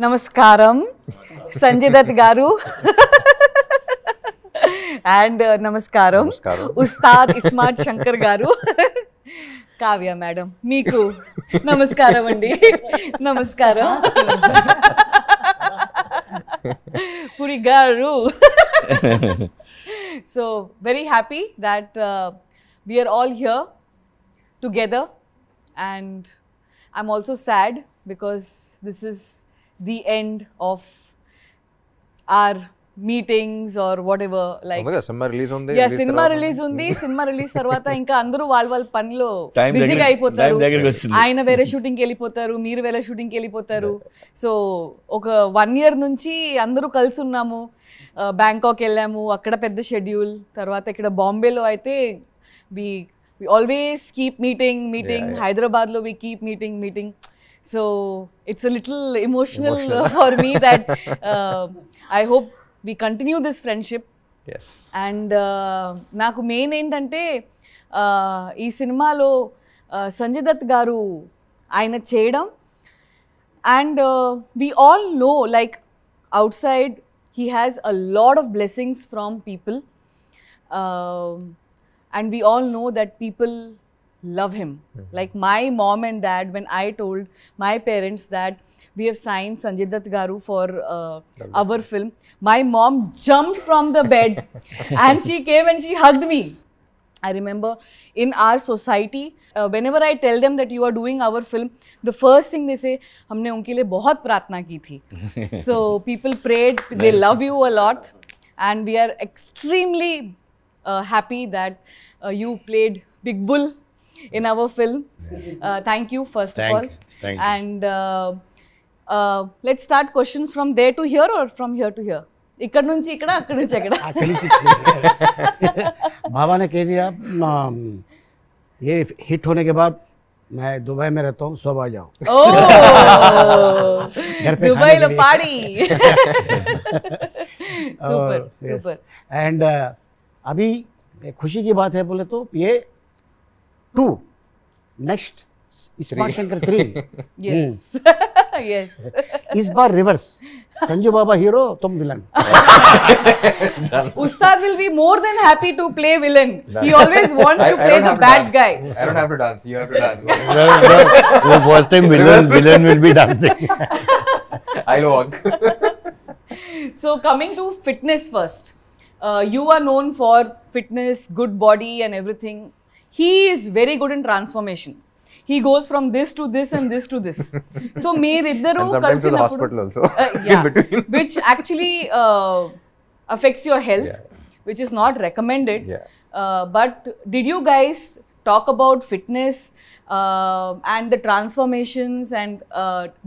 Namaskaram, Sanjay Dutt garu. And Namaskaram, Ustad Ismat Shankar garu. Kavya madam, meeku Namaskaram andi. Namaskaram. Puri garu. So very happy that we are all here together, and I'm also sad because this is the end of our meetings or whatever. Like, cinema release undi. Yeah, cinema release undi. Cinema release tarvata inka andaru వాళ్ళ పనిలో బిజీగా అయిపోతారు. ఆయన వేరే shooting కి వెళ్ళిపోతారు, మీరు వేరే షూటింగ్ కి వెళ్ళిపోతారు. సో ఒక 1 year నుంచి అందరూ కలిసి ఉన్నాము. బ్యాంకాక్ వెళ్ళాము, అక్కడ పెద్ద షెడ్యూల్. తర్వాత ఇక్కడ బాంబేలో అయితే we always keep meeting. Hyderabad lo we keep meeting. So it's a little emotional for me that I hope we continue this friendship. Yes. And నాకు మెయిన్ ఏంటంటే ఈ సినిమాలో సంజయ్ దత్ గారు ఆయన చేయడం, and we all know like outside he has a lot of blessings from people, and we all know that people love him. Like my mom and dad, when I told my parents that we have signed Sanjay Dutt garu for our film, my mom jumped from the bed and she came and she hugged me. I remember in our society, whenever I tell them that you are doing our film, the first thing they say, humne unke liye bahut pratna ki thi. So people prayed, they love you a lot, and we are extremely happy that you played Big Bull in our film. Thank you first of all. Thank you. And let's start questions from there to here or from here to here. ఇక్కడ నుంచి ఇక్కడ, అక్కడ నుంచి అక్కడ. बाबा ने कह दिया ये हिट होने के बाद मैं दुबई में रहता हूँ, सब आ जाओ। घर पे Dubai low party. Super super. And अभी खुशी की बात है बोले तो ये 2 next smart Shankar 3। Yes. Yes. इस बार रिवर्स, संजू बाबा हीरो, तुम villain. Ustad will be more than happy to play villain. He always wants to play the bad guy. I don't have to dance. You have to dance. The first time villain will be dancing. I'll walk. So coming to fitness first, you are known for fitness, good body and everything. He is very good in transformation. He goes from this to this and this to this. So meeriddaru And sometimes to the hospital also. Yeah, In between. which actually affects your health, which is not recommended. Yeah. But did you guys talk about fitness and the transformations and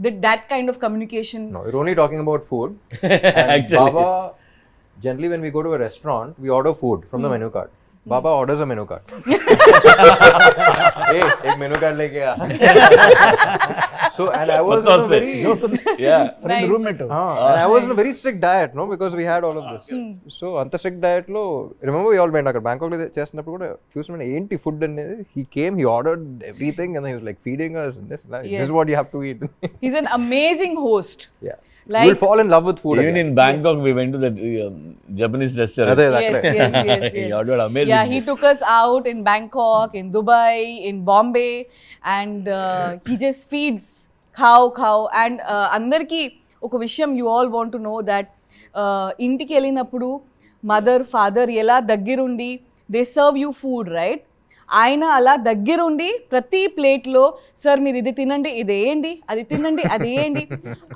that kind of communication? No, we're only talking about food. And Baba, generally when we go to a restaurant, we order food from the menu card. Baba orders a menu card. Hey, एक menu card लेके आ. So and I was on a very Nice. roommate हो। and I was on a very strict diet, no, because we had all of this. So anta strict diet lo, remember we all went agar Bangkok lo చేస్తున్నప్పుడు కూడా చూసిన ఏంటి food అనేది, he came, he ordered everything and then he was like feeding us and this is what you have to eat. He's an amazing host. Yeah. Like, You'll fall in love with food Even again. in Bangkok, we went to that Japanese restaurant. yes. He ordered amazing. Yeah, he took us out in Bangkok, in Dubai, in Bombay, and he just feeds cow. And andarki oka vishayam you all want to know that intiki వెళ్ళినప్పుడు mother, father ఎలా దగ్గరుండి they serve you food, right? ఆయన అలా దగ్గరుండి ప్రతి ప్లేట్లో sir మీరు ఇది తినండి, ఇది వేయండి, అది తినండి, అది వేయండి,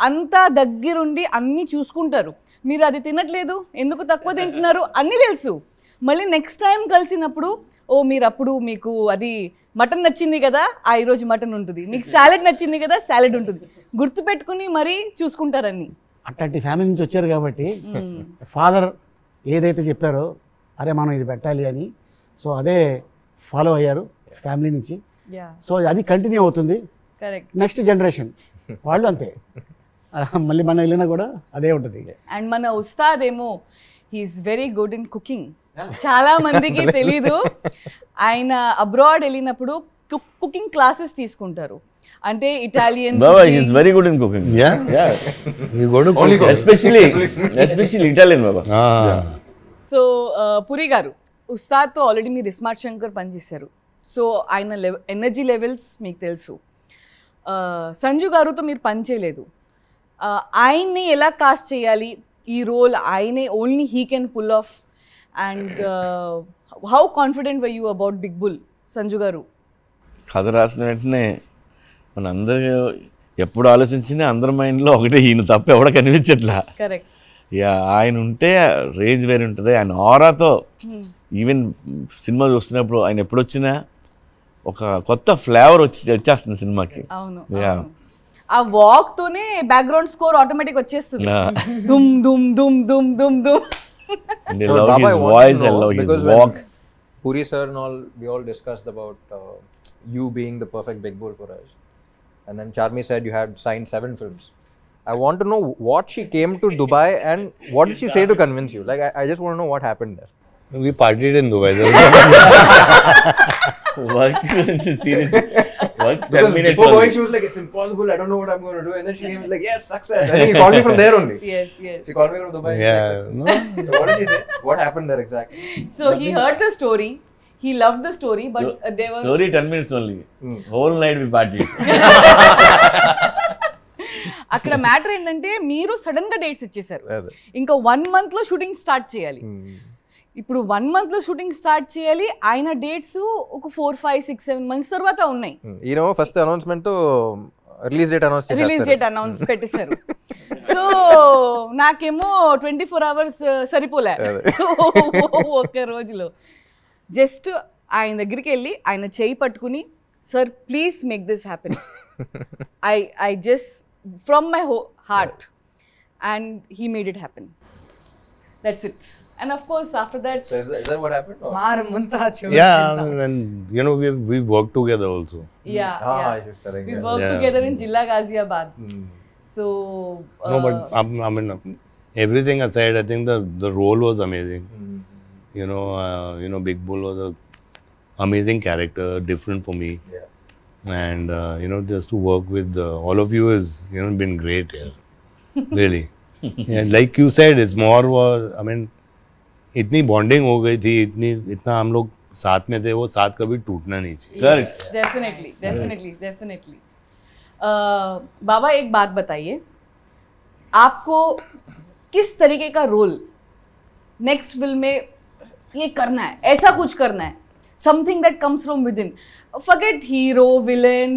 అంతా దగ్గరుండి అన్నీ చూసుకుంటారు. మీరు అది తినట్లేదు, ఎందుకు తక్కువ తింటున్నారు అన్నీ తెలుసు. మళ్ళీ నెక్స్ట్ టైం కలిసినప్పుడు మీరు అప్పుడు మీకు అది మటన్ నచ్చింది కదా, ఈరోజు మటన్ ఉంటుంది, మీకు సాలెడ్ నచ్చింది కదా, సాలెడ్ ఉంటుంది, గుర్తుపెట్టుకుని మరీ చూసుకుంటారన్నీ. అట్లాంటి ఫ్యామిలీ నుంచి వచ్చారు కాబట్టి ఫాదర్ ఏదైతే చెప్పారో అరే మనం ఇది పెట్టాలి అని, సో అదే ఫాలో అయ్యారు ఫ్యామిలీ నుంచి. సో అది కంటిన్యూ అవుతుంది. కరెక్ట్. నెక్స్ట్ జనరేషన్ వాళ్ళు అంతే, మళ్ళీ మనం వెళ్ళినా కూడా అదే ఉంటుంది. అండ్ మన ఉస్తాద్ ఏమో he's very good in cooking. చాలా మందికి తెలీదు, ఆయన అబ్రాడ్ వెళ్ళినప్పుడు కుకింగ్ క్లాసెస్ తీసుకుంటారు. అంటే Italian Baba, he's very good in cooking. Yeah? Yeah. You go to Only cook. Especially Italian, Baba. So Puri garu ఉస్తాద్తో ఆల్రెడీ మీరు ఇస్మార్ట్ శంకర్ పనిచేశారు, సో ఆయన ఎనర్జీ లెవెల్స్ మీకు తెలుసు. సంజు గారుతో మీరు పని చేయలేదు, ఆయన్ని ఎలా కాస్ట్ చేయాలి ఈ రోల్, ఆయనే only he can pull off, and how confident were you about big bull Sanju garu? కథ రాసిన వెంటనే మన అందరూ ఎప్పుడు ఆలోచించినా అందరి మైండ్లో ఒకటే, ఈయన తప్ప ఎవడ కనిపించట్లా. కరెక్ట్. యా, ఆయన ఉంటే రేంజ్ వేరే ఉంటుంది. ఆయన ఆరాతో ఈవెన్ సినిమా చూస్తున్నప్పుడు ఆయన ఎప్పుడు వచ్చినా ఒక కొత్త ఫ్లేవర్ వచ్చేస్తుంది సినిమాకి. అవును, యా, ఆ వాక్ తోనే బ్యాక్గ్రౌండ్ స్కోర్ ఆటోమేటిక్ వచ్చేస్తుంది. దుమ్ దుమ్ దుమ్ దుమ్ దుమ్ దుమ్. and I love his voice, I love his walk. Puri sir and all, we all discussed about you being the perfect Big Bull for us. And then Charmi said you had signed 7 films. I want to know what she came to Dubai and what did she say to convince you? Like, I just want to know what happened there. We partied in Dubai. Work, seriously. Work 10 Because minutes before going, only. she was like, it's impossible, I don't know what I'm going to do. And then she came like, yes, success. I think he called me from there only. Yes, yes. She called me from Dubai. Yeah, no. So what did she say? What happened there exactly? So he heard the story, he loved the story, but they were Story 10 minutes only. Whole night we partied. అక్కడ matter ఏంటంటే మీరు sudden గా dates ఇచ్చేసారు, అదే. ఇంకా 1 month లో shooting start చేయాలి. ఇప్పుడు 1 month లో షూటింగ్ స్టార్ట్ చేయాలి, ఆయన డేట్స్ ఒక 4, 5, 6, 7 months తర్వాత ఉన్నాయి. You know, first announcement to release date announce చేస్తారు. రిలీజ్ డేట్ అనౌన్స్ పెట్టేశారు. సో నాకేమో 24 hours సరిపోలే ఒక్క రోజులో. జస్ట్ ఆయన దగ్గరికి వెళ్ళి ఆయన చేయి పట్టుకుని, sir please make this happen, I just from my heart, and he made it happen. That's it. And of course after that So is that what happened? Or? Yeah, and you know, we worked together also. yeah, Ah, yeah. I should say, We yeah. worked Yeah. together in Jilla Ghaziabad. So No, but I mean, everything aside, I think the role was amazing. You know, Big Bull was a amazing character, different for me. Yeah. And you know, just to work with all of you has, you know, been great. Yeah, really. Yeah, like you said, it's more was, I mean, इतनी bonding हो गई थी, इतना हम लोग साथ में थे, वो साथ कभी टूटना नहीं चाहिए. Correct. डेफिनेटली. बाबा एक बात बताइए, आपको किस तरीके का रोल नेक्स्ट फिल्म में ये करना है, ऐसा कुछ करना है, something that comes from within. Forget hero, villain,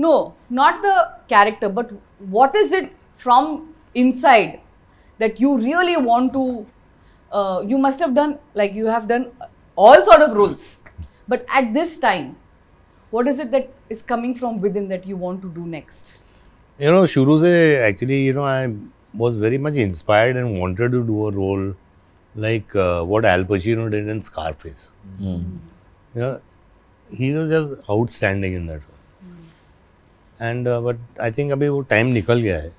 no, not the character, but what is it from inside that you really want to, you must have done, like you have done all sort of roles, but at this time, what is it that is coming from within that you want to do next? You know, शुरू से actually, you know, I was very much inspired and wanted to do a role like what Al Pacino did in Scarface. You know, he was just outstanding in that role. And but I think अभी वो time निकल गया है.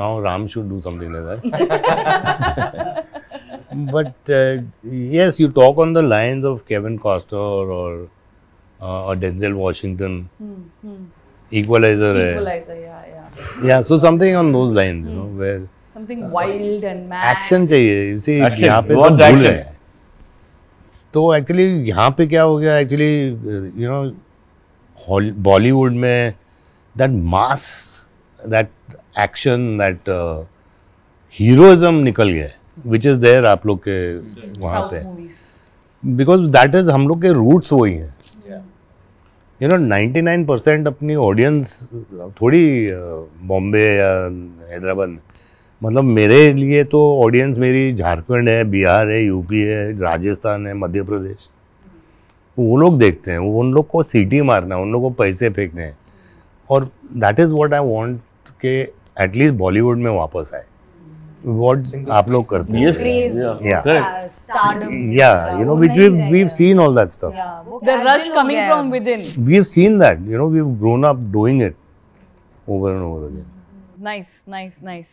Now Ram should do something like that. But yes, you talk on the lines of Kevin Costner or Denzel Washington. Equalizer है. Equalizer, yeah. Yeah, so something on those lines, you know, where Something wild and mad. Action चाहिए. इसी Action. यहाँ पे What's सब भूल action? गए. तो actually यहाँ पे क्या हो गया, एक्चुअली यू नो, बॉलीवुड में that mass, that action, that heroism निकल गया, विच इज देयर आप लोग के वहाँ South पे, movies. बिकॉज दैट इज हम लोग के रूट्स वही हैं. यू नो, 99% अपनी ऑडियंस थोड़ी बॉम्बे या हैदराबाद में, मतलब मेरे लिए तो ऑडियंस मेरी झारखंड है, बिहार है, यूपी है, राजस्थान है, मध्य प्रदेश. वो लोग देखते हैं, उन लोग को सीटी मारना है, उन लोग को पैसे फेंकने हैं. और that is what I want के एटलीस्ट बॉलीवुड में वापस आए, व्हाट आप लोग करते हैं. Yes. Craze. Yeah. Correct. Stardom. Yeah, you know, which we've seen all that stuff. Yeah, वो The casual rush हो coming गया from है. within. We've seen that, you know, we've grown up doing it over and over again. Nice.